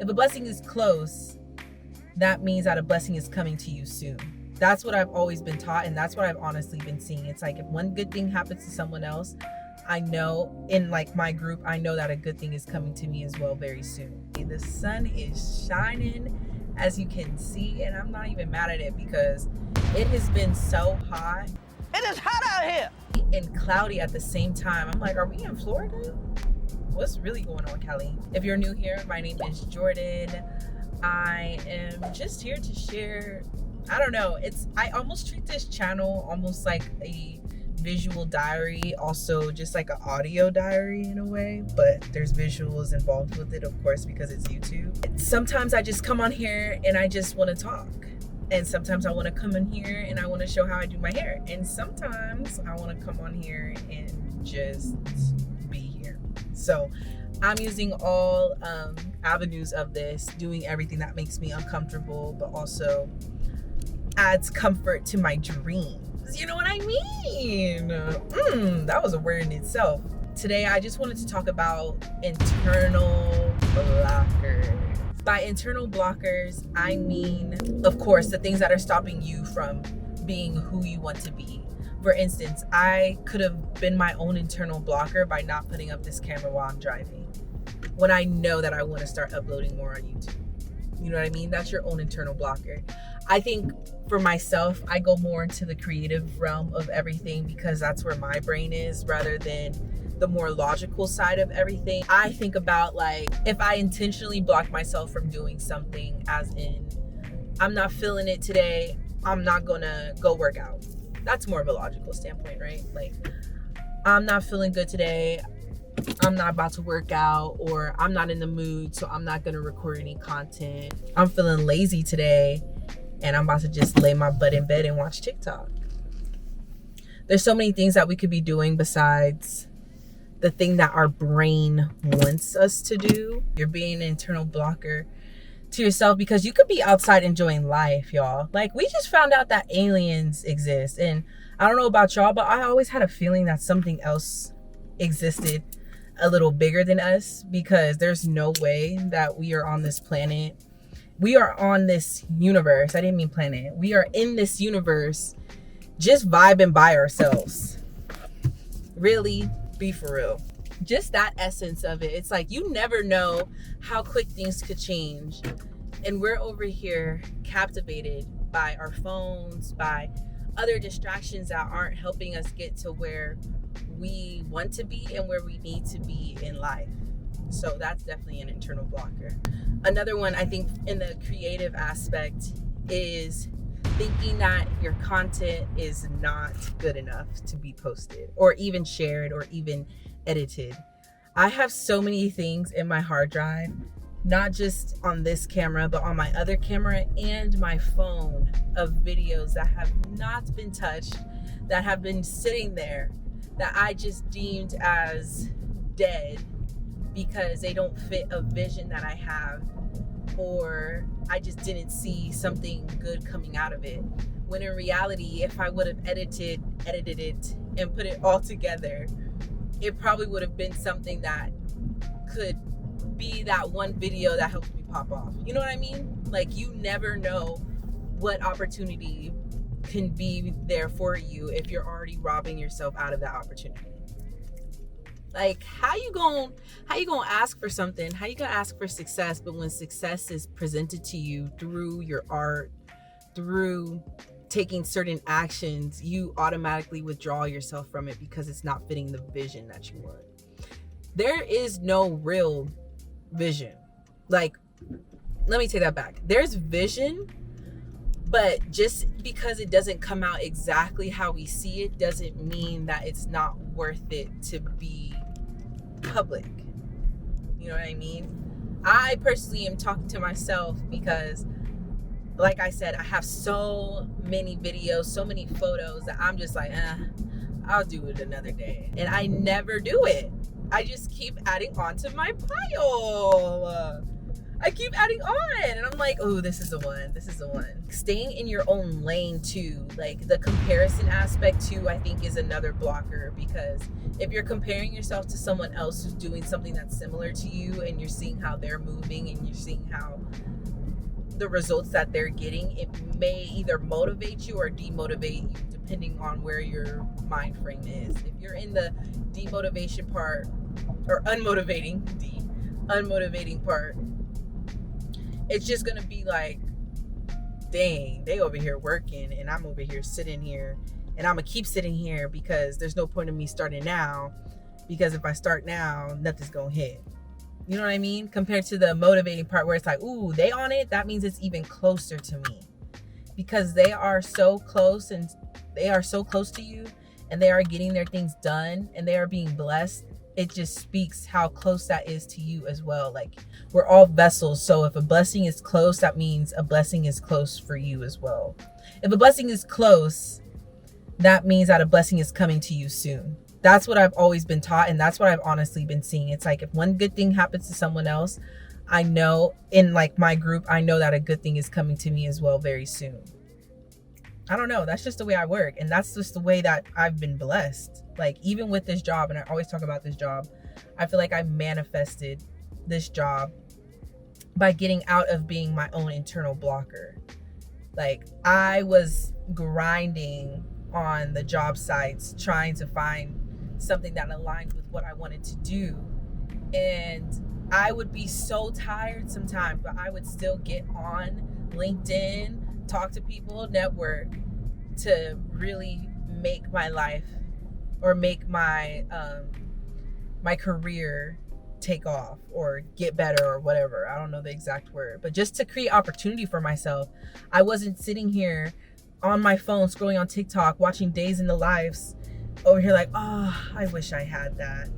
If a blessing is close, that means that a blessing is coming to you soon. That's what I've always been taught, and that's what I've honestly been seeing. It's like if one good thing happens to someone else, I know in like my group, I know that a good thing is coming to me as well very soon. The sun is shining, as you can see, and I'm not even mad at it because it has been so hot. It is hot out here. And cloudy at the same time. I'm like, are we in Florida? What's really going on, Kelly? If you're new here, my name is Jordan. I am just here to share, I don't know, I almost treat this channel almost like a visual diary, also just like an audio diary in a way, but there's visuals involved with it, of course, because it's YouTube. Sometimes I just come on here and I just want to talk, and sometimes I want to come in here and I want to show how I do my hair, and sometimes I want to come on here and just be here. So I'm using all avenues of this, doing everything that makes me uncomfortable but also adds comfort to my dreams. You know what I mean? That was a word in itself. Today, I just wanted to talk about internal blockers. By internal blockers, I mean, of course, the things that are stopping you from being who you want to be. For instance, I could have been my own internal blocker by not putting up this camera while I'm driving, when I know that I want to start uploading more on YouTube. You know what I mean? That's your own internal blocker. I think for myself, I go more into the creative realm of everything because that's where my brain is, rather than the more logical side of everything. I think about, like, if I intentionally block myself from doing something, as in, I'm not feeling it today, I'm not gonna go work out. That's more of a logical standpoint, right? Like, I'm not feeling good today, I'm not about to work out, or I'm not in the mood, so I'm not gonna record any content. I'm feeling lazy today and I'm about to just lay my butt in bed and watch TikTok. There's so many things that we could be doing besides the thing that our brain wants us to do. You're being an internal blocker to yourself because you could be outside enjoying life, y'all. Like, we just found out that aliens exist, and I don't know about y'all, but I always had a feeling that something else existed a little bigger than us, because there's no way that we are on this planet. We are on this universe. I didn't mean planet. We are in this universe just vibing by ourselves. Really, be for real. Just that essence of it. It's like you never know how quick things could change. And we're over here captivated by our phones, by other distractions that aren't helping us get to where we want to be and where we need to be in life. So that's definitely an internal blocker. Another one, I think, in the creative aspect is thinking that your content is not good enough to be posted or even shared or even edited. I have so many things in my hard drive, not just on this camera, but on my other camera and my phone, of videos that have not been touched, that have been sitting there, that I just deemed as dead because they don't fit a vision that I have, or I just didn't see something good coming out of it. When in reality, if I would have edited it and put it all together, it probably would have been something that could be that one video that helps me pop off. You know what I mean? Like, you never know what opportunity can be there for you if you're already robbing yourself out of that opportunity. Like, how you gonna ask for something? How you gonna ask for success, but when success is presented to you through your art, through taking certain actions, you automatically withdraw yourself from it because it's not fitting the vision that you want? There is no real vision. Like, let me take that back. There's vision, but just because it doesn't come out exactly how we see it doesn't mean that it's not worth it to be public. You know what I mean? I personally am talking to myself because, like I said, I have so many videos, so many photos that I'm just like, I'll do it another day. And I never do it. I just keep adding on to my pile. I keep adding on, and I'm like, oh, this is the one. This is the one. Staying in your own lane too, like the comparison aspect too, I think is another blocker, because if you're comparing yourself to someone else who's doing something that's similar to you, and you're seeing how they're moving, and you're seeing how the results that they're getting, it may either motivate you or demotivate you, depending on where your mind frame is. If you're in the demotivation part, or unmotivating part, it's just gonna be like, dang, they over here working and I'm over here sitting here, and I'm gonna keep sitting here because there's no point in me starting now, because if I start now, nothing's gonna hit. You know what I mean? Compared to the motivating part where it's like, ooh, they on it, that means it's even closer to me, because they are so close, and they are so close to you, and they are getting their things done, and they are being blessed. It just speaks how close that is to you as well. Like, we're all vessels. So if a blessing is close, that means a blessing is close for you as well. If a blessing is close, that means that a blessing is coming to you soon. That's what I've always been taught. And that's what I've honestly been seeing. It's like, if one good thing happens to someone else, I know in like my group, I know that a good thing is coming to me as well very soon. I don't know. That's just the way I work. And that's just the way that I've been blessed. Like, even with this job, and I always talk about this job, I feel like I manifested this job by getting out of being my own internal blocker. Like, I was grinding on the job sites, trying to find something that aligned with what I wanted to do. And I would be so tired sometimes, but I would still get on LinkedIn, talk to people, network, to really make my life, or make my my career take off or get better or whatever. I don't know the exact word, but just to create opportunity for myself. I wasn't sitting here on my phone scrolling on TikTok, watching days in the lives over here like, oh, I wish I had that.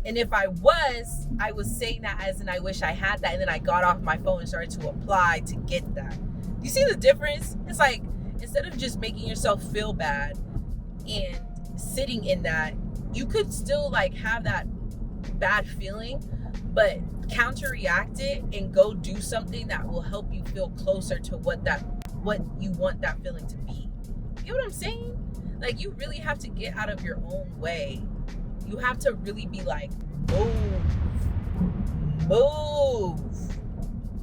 And if I was saying that as in I wish I had that, and then I got off my phone and started to apply to get that. You see the difference? It's like, instead of just making yourself feel bad and sitting in that, you could still like have that bad feeling, but counter-react it and go do something that will help you feel closer to what you want that feeling to be. You know what I'm saying? Like, you really have to get out of your own way. You have to really be like,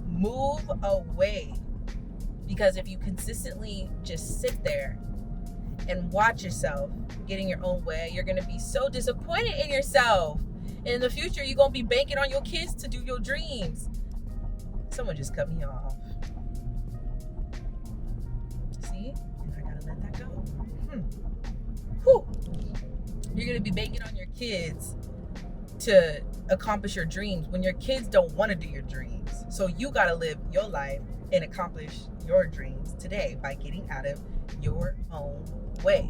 move away. Because if you consistently just sit there and watch yourself getting your own way, you're going to be so disappointed in yourself. And in the future, you're going to be banking on your kids to do your dreams. Someone just cut me off. See? And I got to let that go. Whew. You're going to be banking on your kids to accomplish your dreams when your kids don't want to do your dreams. So you got to live your life and accomplish your dreams today by getting out of your own way.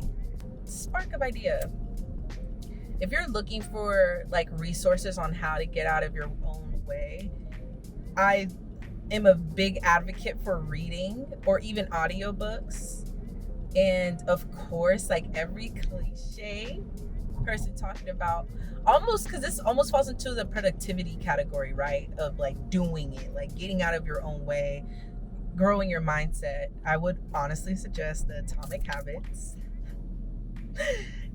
Spark of idea. If you're looking for like resources on how to get out of your own way, I am a big advocate for reading or even audiobooks. And of course, like every cliche person talking about, almost, because this almost falls into the productivity category, right? Of like doing it, like getting out of your own way, growing your mindset. I would honestly suggest the Atomic Habits.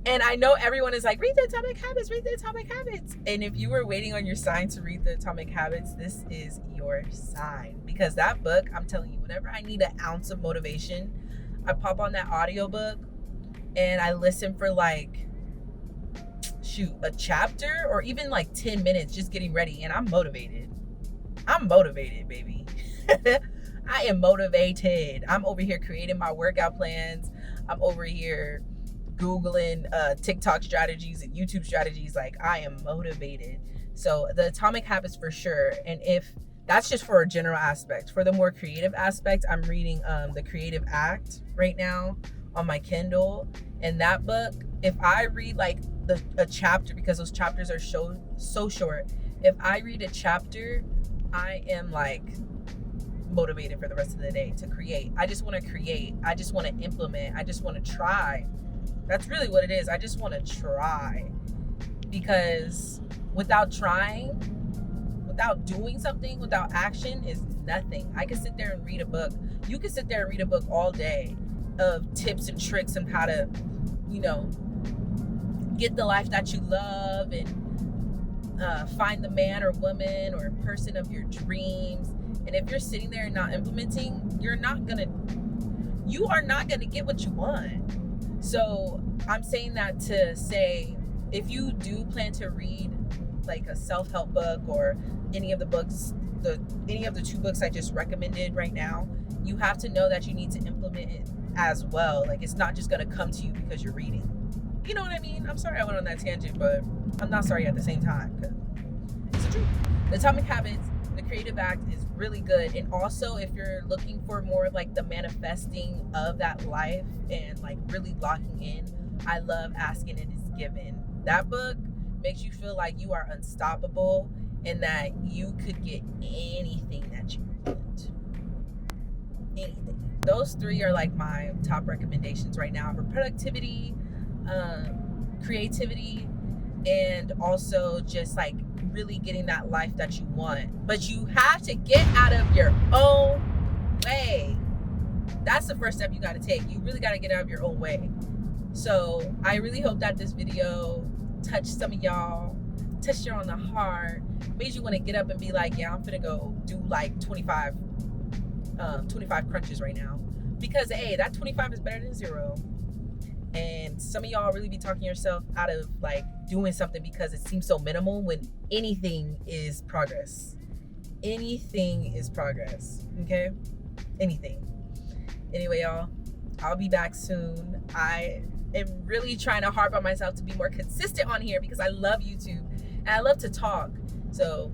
And I know everyone is like, read the Atomic Habits, read the Atomic Habits. And if you were waiting on your sign to read the Atomic Habits, this is your sign. Because that book, I'm telling you, whenever I need an ounce of motivation, I pop on that audiobook and I listen for like, a chapter or even like 10 minutes just getting ready, and I'm motivated. I'm motivated, baby. I am motivated. I'm over here creating my workout plans. I'm over here Googling TikTok strategies and YouTube strategies. Like, I am motivated. So the Atomic Habits for sure. And if that's just for a general aspect, for the more creative aspect, I'm reading The Creative Act right now on my Kindle. And that book, if I read like a chapter, because those chapters are so short, if I read a chapter, I am like motivated for the rest of the day to create. I just want to create. I just want to implement. I just want to try. That's really what it is. I just want to try, because without trying, without doing something, without action, is nothing. I could sit there and read a book. You could sit there and read a book all day of tips and tricks on how to, you know, get the life that you love and find the man or woman or person of your dreams. And if you're sitting there and not implementing, you are not gonna get what you want. So I'm saying that to say, if you do plan to read like a self-help book or any of the books, any of the 2 books I just recommended right now, you have to know that you need to implement it as well. Like, it's not just gonna come to you because you're reading. You know what I mean? I'm sorry I went on that tangent, but I'm not sorry at the same time, because it's the truth. The Atomic Habits, the Creative Act is really good. And also, if you're looking for more of like the manifesting of that life and like really locking in, I love Asking and It's Given. That book makes you feel like you are unstoppable and that you could get anything that you want. Anything. Those 3 are like my top recommendations right now for productivity, creativity, and also just like really getting that life that you want. But you have to get out of your own way. That's the first step you got to take. You really got to get out of your own way. So I really hope that this video touched some of y'all, touched you on the heart, made you want to get up and be like, yeah, I'm finna go do like 25 crunches right now, because hey, that 25 is better than 0. And some of y'all really be talking yourself out of like doing something because it seems so minimal, when anything is progress. Anything is progress. Okay? Anything. Anyway, y'all, I'll be back soon. I am really trying to harp on myself to be more consistent on here because I love YouTube and I love to talk. So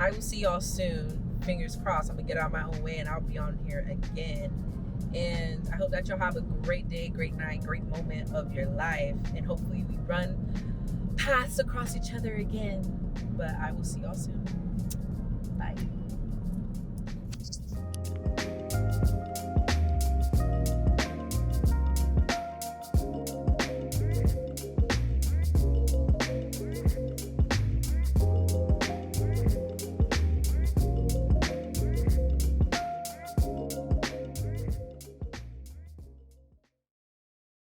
I will see y'all soon. Fingers crossed. I'm gonna get out of my own way and I'll be on here again. And I hope that y'all have a great day, great night, great moment of your life. And hopefully we run paths across each other again. But I will see y'all soon. Bye.